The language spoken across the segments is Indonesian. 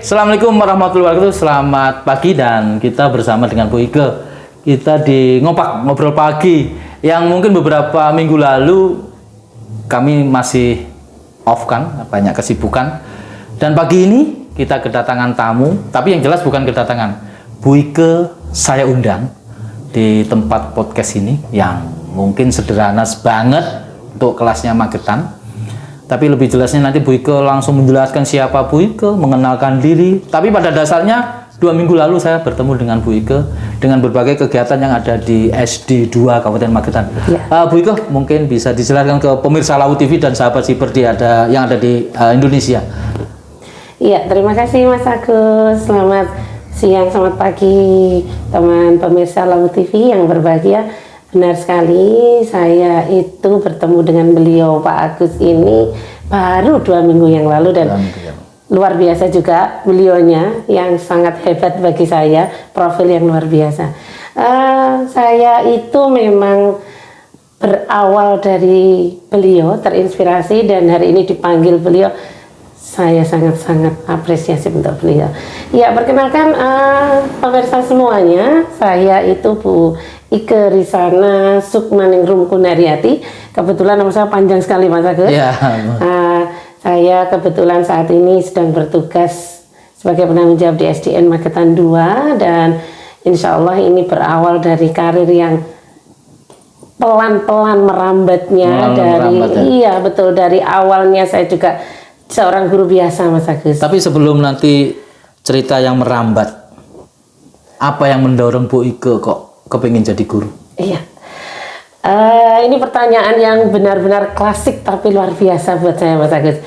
Assalamualaikum warahmatullahi wabarakatuh. Selamat pagi dan kita bersama dengan Bu Ike. Kita di Ngopak Ngobrol Pagi yang mungkin beberapa minggu lalu kami masih off kan, banyak kesibukan. Dan pagi ini kita kedatangan tamu, tapi yang jelas bukan kedatangan. Bu Ike saya undang di tempat podcast ini yang mungkin sederhana banget untuk kelasnya Magetan. Tapi lebih jelasnya nanti Bu Ike langsung menjelaskan siapa Bu Ike, mengenalkan diri. Tapi pada dasarnya 2 minggu lalu saya bertemu dengan Bu Ike dengan berbagai kegiatan yang ada di SD 2 Kabupaten Magetan. Ya. Bu Ike mungkin bisa dijelaskan ke pemirsa Lau TV dan sahabat Siber yang ada di Indonesia. Iya, terima kasih Mas Agus. Selamat siang, selamat pagi teman pemirsa Lau TV yang berbahagia. Benar sekali, saya itu bertemu dengan beliau Pak Agus ini baru 2 minggu yang lalu dan luar biasa juga beliaunya yang sangat hebat bagi saya, profil yang luar biasa. Saya itu memang berawal dari beliau, terinspirasi dan hari ini dipanggil beliau. Saya sangat-sangat apresiasi untuk beliau. Ya, perkenalkan pemirsa semuanya, saya itu Bu Ike Risana Sukmaningrum Kunariati. Kebetulan nama saya panjang sekali Mas Agus. Ya. Saya kebetulan saat ini sedang bertugas sebagai penanggung jawab di SDN Magetan 2 dan insya Allah ini berawal dari karir yang pelan-pelan merambatnya iya betul, dari awalnya saya juga seorang guru biasa Mas Agus. Tapi sebelum nanti cerita yang merambat, apa yang mendorong Bu Ike kok kepingin jadi guru? Iya, ini pertanyaan yang benar-benar klasik tapi luar biasa buat saya Mas Agus.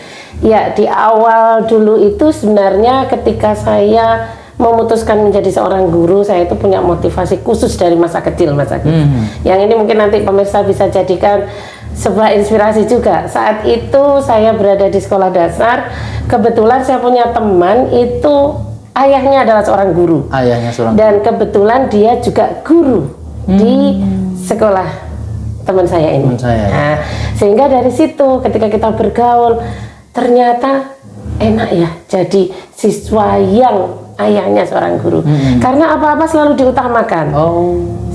Ya, di awal dulu itu sebenarnya ketika saya memutuskan menjadi seorang guru, saya itu punya motivasi khusus dari masa kecil Mas Agus. Yang ini mungkin nanti pemirsa bisa jadikan sebuah inspirasi juga. Saat itu saya berada di sekolah dasar, kebetulan saya punya teman itu ayahnya adalah seorang guru. Ayahnya seorang guru. Dan kebetulan dia juga guru di sekolah teman saya ini. Nah, sehingga dari situ ketika kita bergaul, ternyata enak ya jadi siswa yang ayahnya seorang guru. Karena apa-apa selalu diutamakan.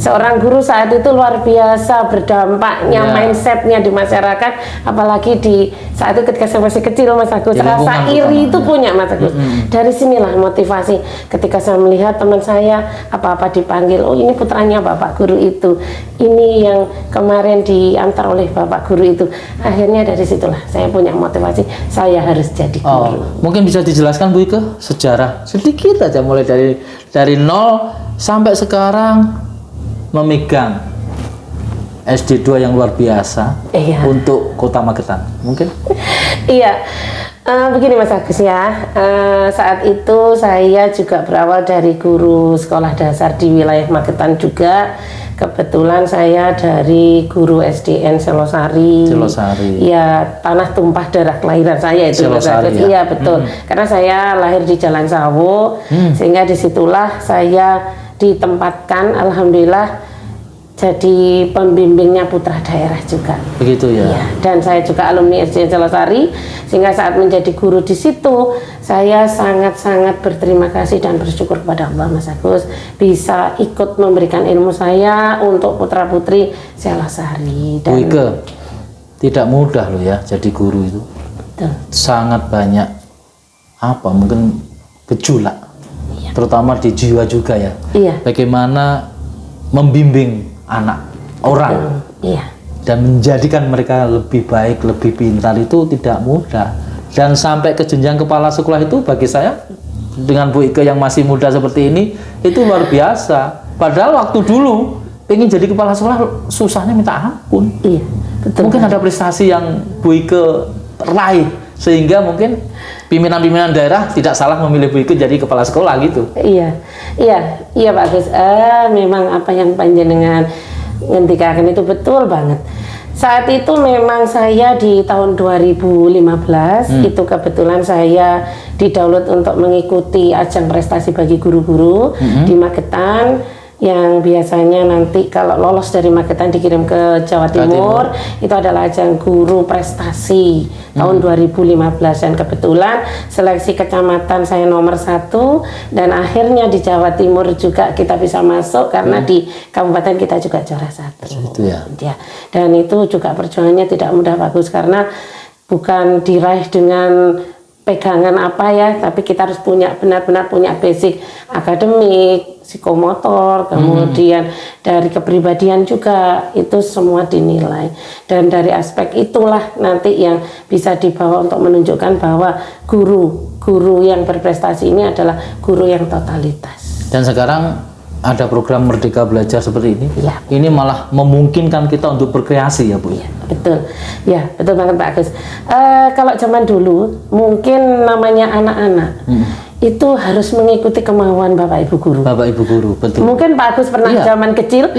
Seorang guru saat itu luar biasa berdampaknya, mindsetnya di masyarakat, apalagi di saat itu ketika saya masih kecil Mas Agus, rasa iri itu punya Mas Agus. Dari sinilah motivasi ketika saya melihat teman saya apa-apa dipanggil, oh ini putranya Bapak Guru itu, ini yang kemarin diantar oleh Bapak Guru itu. Akhirnya dari situlah saya punya motivasi, saya harus jadi guru. Mungkin bisa dijelaskan Bu Ike sejarah sedikit aja mulai dari nol sampai sekarang memegang SD 2 yang luar biasa untuk Kota Magetan, mungkin? Iya, begini Mas Agus ya, saat itu saya juga berawal dari guru sekolah dasar di wilayah Magetan juga. Kebetulan saya dari guru SDN Selosari. Ya, tanah tumpah darah kelahiran saya itu Mas Agus. Iya betul, karena saya lahir di Jalan Sawo, sehingga disitulah saya ditempatkan, alhamdulillah jadi pembimbingnya putra daerah juga. Begitu ya. Iya, dan saya juga alumni SDN Selosari, sehingga saat menjadi guru di situ saya sangat-sangat berterima kasih dan bersyukur kepada Allah Mas Agus bisa ikut memberikan ilmu saya untuk putra putri Selosari. Bu Ike, tidak mudah loh ya jadi guru itu. Betul. Sangat banyak mungkin gejolak. Terutama di jiwa juga ya. Iya. Bagaimana membimbing anak orang dan menjadikan mereka lebih baik, lebih pintar itu tidak mudah. Dan sampai ke jenjang kepala sekolah itu bagi saya dengan Bu Ike yang masih muda seperti ini itu luar biasa. Padahal waktu dulu pengen jadi kepala sekolah susahnya minta ampun. Iya, betul. Mungkin ada prestasi yang Bu Ike raih sehingga mungkin pimpinan-pimpinan daerah tidak salah memilih Bu Ike jadi kepala sekolah gitu. Iya Pak Agus. Memang apa yang panjenengan ngendikakan itu betul banget. Saat itu memang saya di tahun 2015 itu kebetulan saya didaulat untuk mengikuti ajang prestasi bagi guru-guru di Magetan yang biasanya nanti kalau lolos dari Magetan dikirim ke Jawa Timur, itu adalah ajang guru prestasi tahun 2015, dan kebetulan seleksi kecamatan saya nomor 1, dan akhirnya di Jawa Timur juga kita bisa masuk karena di kabupaten kita juga juara 1. Itu ya. Ya. Dan itu juga perjuangannya tidak mudah bagus, karena bukan diraih dengan pegangan apa ya, tapi kita harus benar-benar punya basic akademik, psikomotor, kemudian dari kepribadian juga, itu semua dinilai, dan dari aspek itulah nanti yang bisa dibawa untuk menunjukkan bahwa guru yang berprestasi ini adalah guru yang totalitas. Dan sekarang ada program Merdeka Belajar seperti ini, ya. Ini malah memungkinkan kita untuk berkreasi ya Bu. Ya, betul, ya betul banget Pak Agus. Kalau zaman dulu mungkin namanya anak-anak itu harus mengikuti kemauan Bapak Ibu guru. Bapak Ibu guru, betul. Mungkin Pak Agus pernah zaman kecil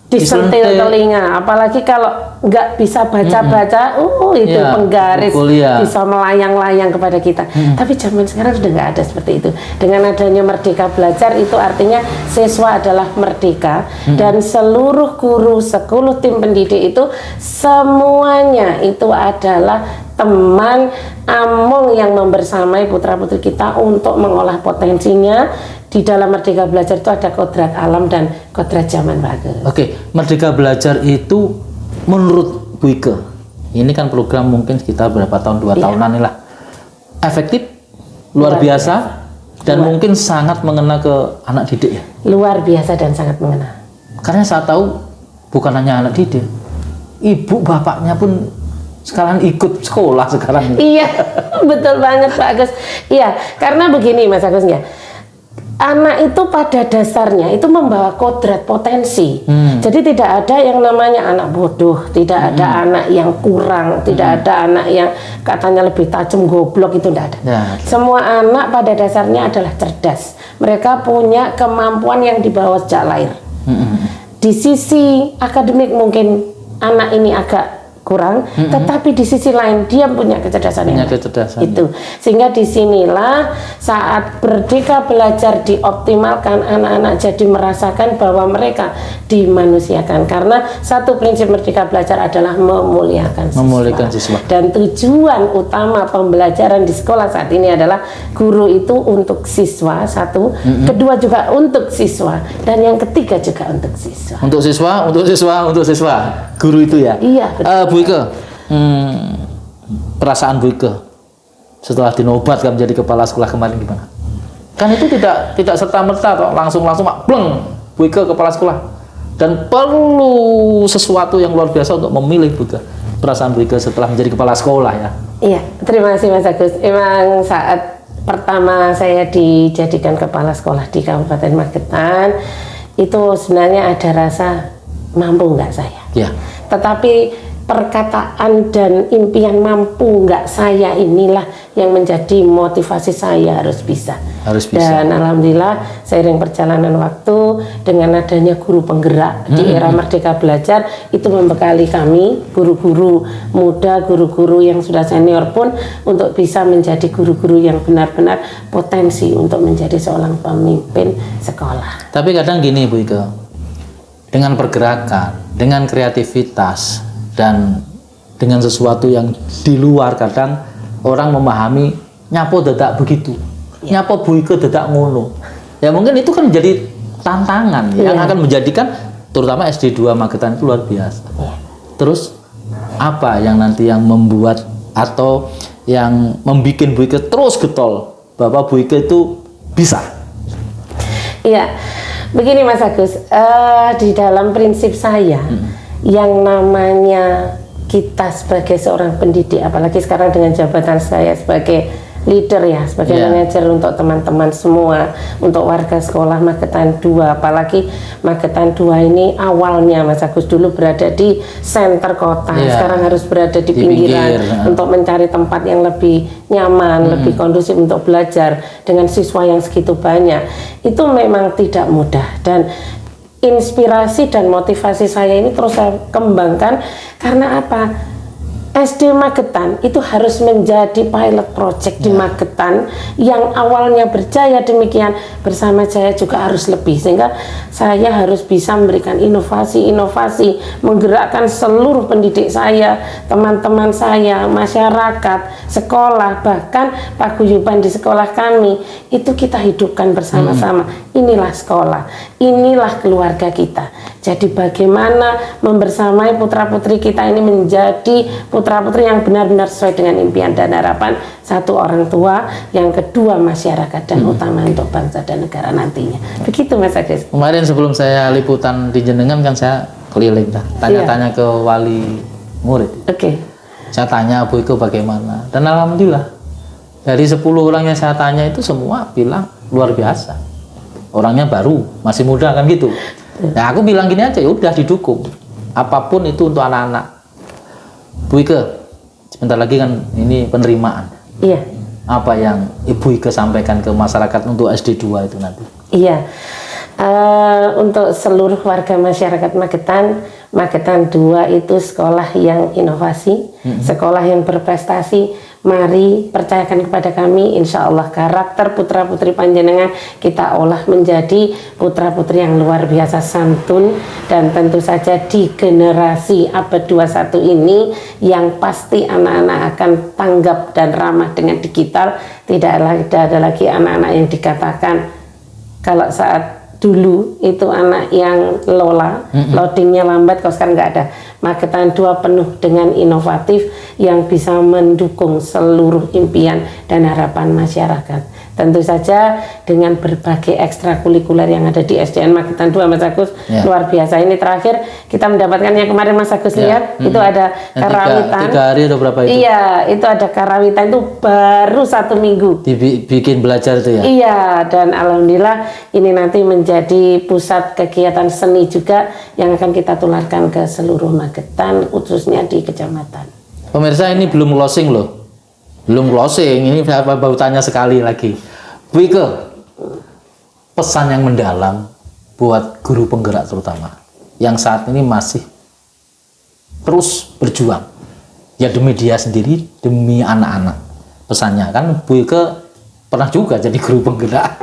disentil telinga, apalagi kalau nggak bisa baca-baca, itu penggaris bisa melayang-layang kepada kita. Tapi zaman sekarang sudah nggak ada seperti itu. Dengan adanya Merdeka Belajar, itu artinya siswa adalah merdeka, dan seluruh guru, 10 tim pendidik itu semuanya itu adalah teman among yang membersamai putra-putri kita untuk mengolah potensinya. Di dalam Merdeka Belajar itu ada kodrat alam dan kodrat zaman bagus. Oke, Merdeka Belajar itu menurut Bu Ike, ini kan program mungkin sekitar berapa tahun, 2 tahunan lah, efektif, luar biasa, dan mungkin sangat mengena ke anak didik ya? Luar biasa dan sangat mengena. Karena saya tahu bukan hanya anak didik, ibu bapaknya pun sekarang ikut sekolah sekarang. Iya, betul banget Pak Agus. Iya, karena begini Mas Agus ya. Anak itu pada dasarnya itu membawa kodrat potensi. Jadi tidak ada yang namanya anak bodoh, tidak ada anak yang kurang, tidak ada anak yang katanya lebih tajam goblok, itu tidak ada. Semua anak pada dasarnya adalah cerdas. Mereka punya kemampuan yang dibawa sejak lahir. Di sisi akademik mungkin anak ini agak kurang, tetapi di sisi lain dia punya kecerdasan yang itu. Sehingga disinilah saat Merdeka Belajar dioptimalkan, anak-anak jadi merasakan bahwa mereka dimanusiakan, karena satu prinsip Merdeka Belajar adalah memuliakan siswa. Dan tujuan utama pembelajaran di sekolah saat ini adalah guru itu untuk siswa, satu, kedua juga untuk siswa, dan yang ketiga juga untuk siswa. Untuk siswa, guru itu ya. Iya. Bu Ike, perasaan Bu Ike setelah dinobatkan menjadi kepala sekolah kemarin gimana? Kan itu tidak serta-merta atau langsung bleng Bu Ike kepala sekolah, dan perlu sesuatu yang luar biasa untuk memilih Bu Ike. Perasaan Bu Ike setelah menjadi kepala sekolah ya? Iya, terima kasih Mas Agus. Emang saat pertama saya dijadikan kepala sekolah di Kabupaten Magetan, itu sebenarnya ada rasa mampu nggak saya? Ya. Tetapi perkataan dan impian mampu nggak saya inilah yang menjadi motivasi saya harus bisa. Dan alhamdulillah seiring perjalanan waktu dengan adanya guru penggerak di era Merdeka Belajar, itu membekali kami guru-guru muda, guru-guru yang sudah senior pun untuk bisa menjadi guru-guru yang benar-benar potensi untuk menjadi seorang pemimpin sekolah. Tapi kadang gini Bu Ike, dengan pergerakan, dengan kreativitas, dan dengan sesuatu yang di luar, kadang orang memahami nyapo dadak begitu, nyapo Bu Ike dadak ngono. Ya mungkin itu kan menjadi tantangan yang akan menjadikan terutama SD2 Magetan itu luar biasa. Terus apa yang nanti yang membuat atau yang membuat Bu Ike terus getol bahwa Bu Ike itu bisa? Iya, begini Mas Agus, di dalam prinsip saya, yang namanya kita sebagai seorang pendidik, apalagi sekarang dengan jabatan saya sebagai leader ya, sebagai manajer untuk teman-teman semua, untuk warga sekolah Magetan 2, apalagi Magetan 2 ini awalnya Mas Agus dulu berada di center kota, sekarang harus berada di pinggiran untuk mencari tempat yang lebih nyaman, lebih kondusif untuk belajar dengan siswa yang segitu banyak. Itu memang tidak mudah, dan inspirasi dan motivasi saya ini terus saya kembangkan karena apa? SD Magetan itu harus menjadi pilot project di Magetan yang awalnya berjaya demikian, bersama saya juga harus lebih, sehingga saya harus bisa memberikan inovasi-inovasi, menggerakkan seluruh pendidik saya, teman-teman saya, masyarakat, sekolah, bahkan paguyuban di sekolah kami itu kita hidupkan bersama-sama. Inilah sekolah, inilah keluarga kita. Jadi bagaimana membersamai putra-putri kita ini menjadi putra-putri yang benar-benar sesuai dengan impian dan harapan, satu orang tua, yang kedua masyarakat, dan utama untuk bangsa dan negara nantinya. Begitu Mas Agus. Kemarin sebelum saya liputan di Jenengan kan saya keliling tanya-tanya ke wali murid. Saya tanya Bu Ike bagaimana, dan alhamdulillah dari 10 orang yang saya tanya itu semua bilang luar biasa. Orangnya baru, masih muda kan gitu. Nah aku bilang gini aja, ya udah didukung. Apapun itu untuk anak-anak. Bu Ike, sebentar lagi kan ini penerimaan. Iya. Apa yang Ibu Ike sampaikan ke masyarakat untuk SD 2 itu nanti? Iya. Untuk seluruh warga masyarakat Magetan, Magetan 2 itu sekolah yang inovasi, sekolah yang berprestasi. Mari percayakan kepada kami, insya Allah karakter putra-putri panjenengan kita olah menjadi putra-putri yang luar biasa santun, dan tentu saja di generasi abad 21 ini yang pasti anak-anak akan tanggap dan ramah dengan digital. Tidak ada lagi anak-anak yang dikatakan kalau saat dulu itu anak yang loadingnya lambat, kalau sekarang nggak ada. Magetan 2 penuh dengan inovatif yang bisa mendukung seluruh impian dan harapan masyarakat. Tentu saja dengan berbagai ekstrakurikuler yang ada di SDN Magetan 2, Mas Agus, luar biasa. Ini terakhir kita mendapatkan yang kemarin Mas Agus lihat, itu ada karawitan. 3 hari atau berapa itu? Iya, itu ada karawitan, itu baru 1 minggu. Dibikin belajar itu ya? Iya, dan alhamdulillah ini nanti menjadi pusat kegiatan seni juga yang akan kita tularkan ke seluruh Magetan, khususnya di kecamatan. Pemirsa, ini belum closing loh. Belum closing, ini saya baru tanya sekali lagi. Bu Ike, pesan yang mendalam buat guru penggerak terutama yang saat ini masih terus berjuang ya demi dia sendiri, demi anak-anak. Pesannya kan Bu Ike pernah juga jadi guru penggerak.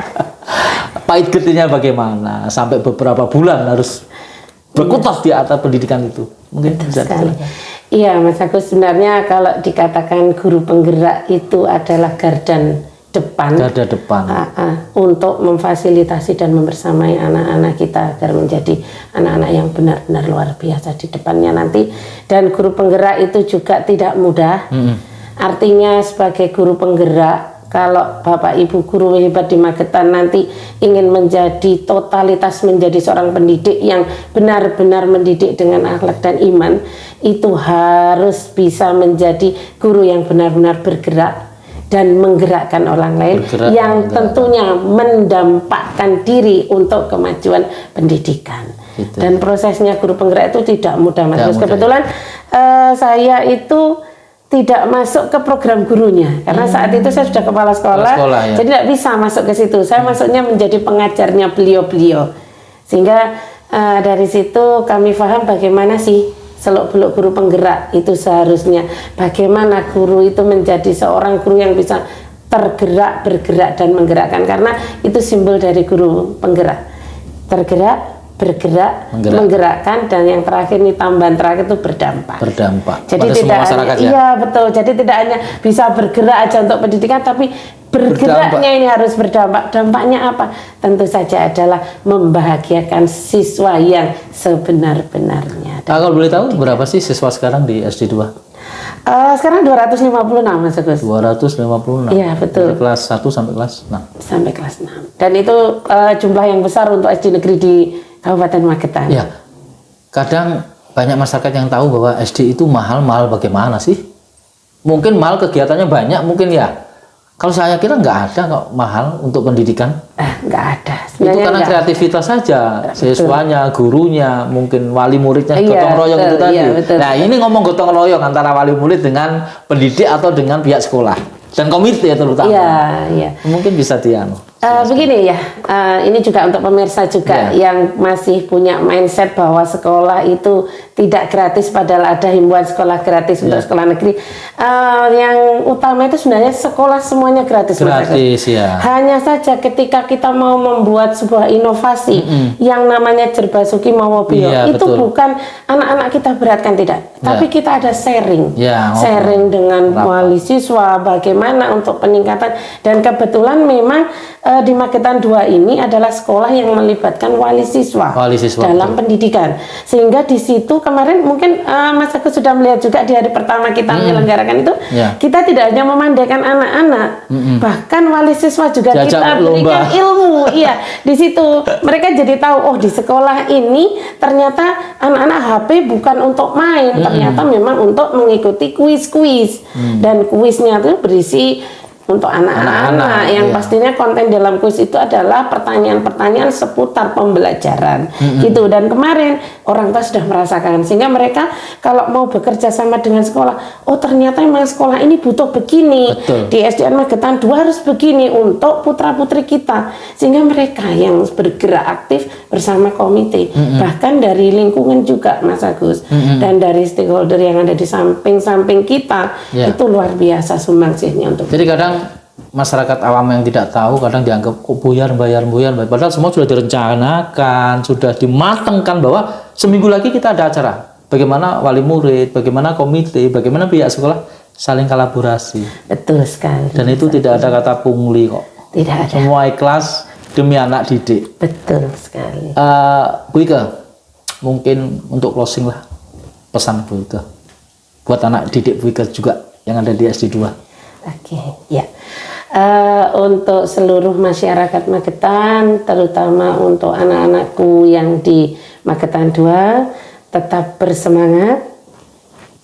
Pahit getihnya bagaimana sampai beberapa bulan harus berkutat di atas pendidikan itu. Mungkin bisa dijelaskan. Iya Mas Agus, sebenarnya kalau dikatakan guru penggerak itu adalah garda depan untuk memfasilitasi dan membersamai anak-anak kita agar menjadi anak-anak yang benar-benar luar biasa di depannya nanti. Dan guru penggerak itu juga tidak mudah. Artinya sebagai guru penggerak, kalau Bapak Ibu guru hebat di Magetan nanti ingin menjadi totalitas menjadi seorang pendidik yang benar-benar mendidik dengan akhlak dan iman, itu harus bisa menjadi guru yang benar-benar bergerak dan menggerakkan orang lain, yang tentunya mendampakkan diri untuk kemajuan pendidikan. Gitu. Dan prosesnya guru penggerak itu tidak mudah, Mas. Kebetulan saya itu tidak masuk ke program gurunya karena saat itu saya sudah kepala sekolah ya. Jadi tidak bisa masuk ke situ. Saya masuknya menjadi pengajarnya beliau-beliau, sehingga dari situ kami paham bagaimana sih seluk-beluk guru penggerak itu seharusnya, bagaimana guru itu menjadi seorang guru yang bisa tergerak, bergerak dan menggerakkan, karena itu simbol dari guru penggerak, tergerak, bergerak, menggerakkan, dan yang terakhir ini tambahan terakhir itu berdampak. Jadi pada tidak hanya, iya betul. Jadi tidak hanya bisa bergerak aja untuk pendidikan, tapi bergeraknya ini harus berdampak. Dampaknya apa? Tentu saja adalah membahagiakan siswa yang sebenar-benarnya. Kalau boleh tahu berapa sih siswa sekarang di SD 2? Sekarang 256 Mas Agus. 256. Iya betul. Dari kelas 1 sampai kelas 6. Sampai kelas 6. Dan itu jumlah yang besar untuk SD negeri di Kabupaten Magetan. Ya, kadang banyak masyarakat yang tahu bahwa SD itu mahal bagaimana sih? Mungkin mahal kegiatannya banyak, mungkin ya. Kalau saya kira nggak ada kok mahal untuk pendidikan. Nggak ada. Sebenarnya itu karena kreativitas saja, siswanya, gurunya, mungkin wali muridnya, gotong royong itu tadi. Nah ini ngomong gotong royong antara wali murid dengan pendidik atau dengan pihak sekolah dan komite terutama. Mungkin bisa Begini ya, ini juga untuk pemirsa juga yang masih punya mindset bahwa sekolah itu tidak gratis, padahal ada himbauan sekolah gratis untuk sekolah negeri. Yang utama itu sebenarnya sekolah semuanya gratis. Gratis ya. Hanya saja ketika kita mau membuat sebuah inovasi yang namanya Jerbasuki Mawobio, itu betul. bukan anak-anak kita beratkan, tidak, tapi kita ada sharing, sharing dengan wali siswa bagaimana untuk peningkatan. Dan kebetulan memang di Magetan 2 ini adalah sekolah yang melibatkan wali siswa dalam pendidikan, sehingga di situ kemarin mungkin Mas Agus sudah melihat juga di hari pertama kita menyelenggarakan itu, kita tidak hanya memandaikan anak-anak, bahkan wali siswa juga kita berikan ilmu. Iya, di situ mereka jadi tahu, oh di sekolah ini ternyata anak-anak HP bukan untuk main, ternyata memang untuk mengikuti kuis-kuis, dan kuisnya itu berisi untuk anak-anak yang pastinya konten dalam kuis itu adalah pertanyaan-pertanyaan seputar pembelajaran gitu. Dan kemarin orang tua sudah merasakan, sehingga mereka kalau mau bekerja sama dengan sekolah, oh ternyata memang sekolah ini butuh begini. Di SDN Magetan 2 harus begini untuk putra-putri kita, sehingga mereka yang bergerak aktif bersama komite, bahkan dari lingkungan juga Mas Agus, dan dari stakeholder yang ada di samping-samping kita, itu luar biasa sumbangsihnya untuk. Jadi kadang masyarakat awam yang tidak tahu kadang dianggap kok buyar, padahal semua sudah direncanakan, sudah dimatangkan bahwa seminggu lagi kita ada acara. Bagaimana wali murid, bagaimana komite, bagaimana pihak sekolah saling kolaborasi. Betul sekali. Dan itu tidak ada kata pungli kok. Tidak ada. Semua ikhlas demi anak didik. Betul sekali. Bu Ike, mungkin untuk closing lah pesan Bu Ike buat anak didik Bu Ike juga yang ada di SD 2. Oke, ya. Untuk seluruh masyarakat Magetan, terutama untuk anak-anakku yang di Magetan 2, tetap bersemangat.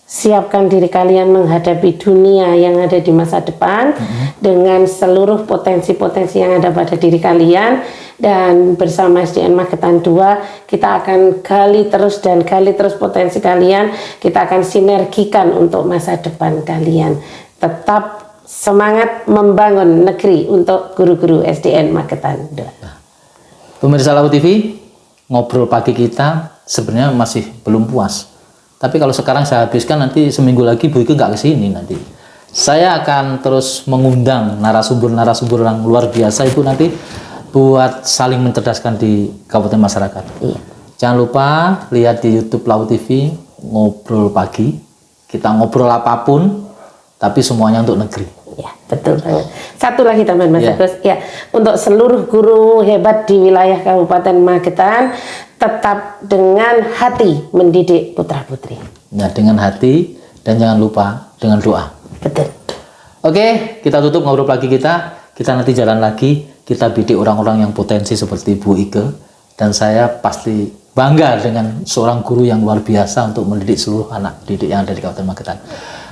Siapkan diri kalian menghadapi dunia yang ada di masa depan dengan seluruh potensi-potensi yang ada pada diri kalian. Dan bersama SDN Magetan 2 kita akan gali terus potensi kalian. Kita akan sinergikan untuk masa depan kalian. Tetap semangat membangun negeri untuk guru-guru SDN Magetan 2. Pemirsa Lawu TV, ngobrol pagi kita sebenarnya masih belum puas. Tapi kalau sekarang saya habiskan, nanti seminggu lagi Bu Ike nggak kesini nanti. Saya akan terus mengundang narasumber-narasumber yang luar biasa itu nanti buat saling mencerdaskan di kabupaten masyarakat. Jangan lupa lihat di YouTube Lawu TV, ngobrol pagi. Kita ngobrol apapun, tapi semuanya untuk negeri. Ya, betul banget. Satu lagi teman Mas Agus, ya, untuk seluruh guru hebat di wilayah Kabupaten Magetan, tetap dengan hati mendidik putra-putri. Ya, dengan hati dan jangan lupa dengan doa. Betul. Oke, kita tutup ngobrol pagi kita. Kita nanti jalan lagi, kita bidik orang-orang yang potensi seperti Bu Ike, dan saya pasti bangga dengan seorang guru yang luar biasa untuk mendidik seluruh anak didik yang ada di Kabupaten Magetan.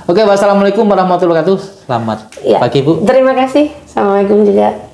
Oke, wassalamualaikum warahmatullahi wabarakatuh. Selamat pagi, Bu. Terima kasih. Assalamualaikum juga.